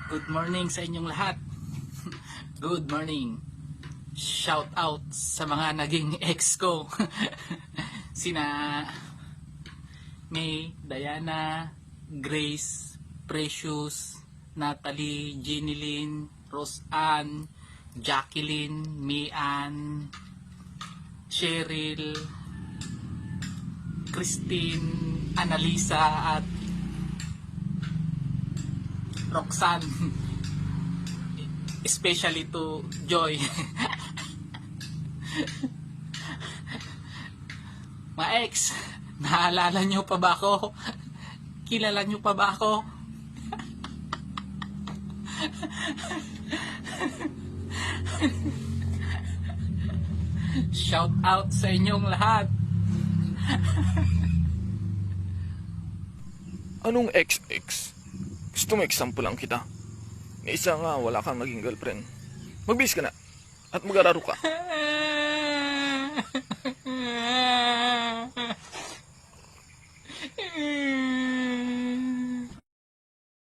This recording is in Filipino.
Good morning sa inyong lahat. Good morning. Shout out sa mga naging ex ko. Sina May, Diana, Grace, Precious, Natalie, Jeneline, Roseanne, Jacqueline, Mian, Cheryl, Christine, Annalisa at Roxanne. Especially to Joy. Mga ex, naalala nyo pa ba ako? Kilala nyo pa ba ako? Shout out sa inyong lahat. Anong XX? Gusto mo example lang kita? May isa nga wala kang naging girlfriend. Magbihis ka na at mag-araro ka.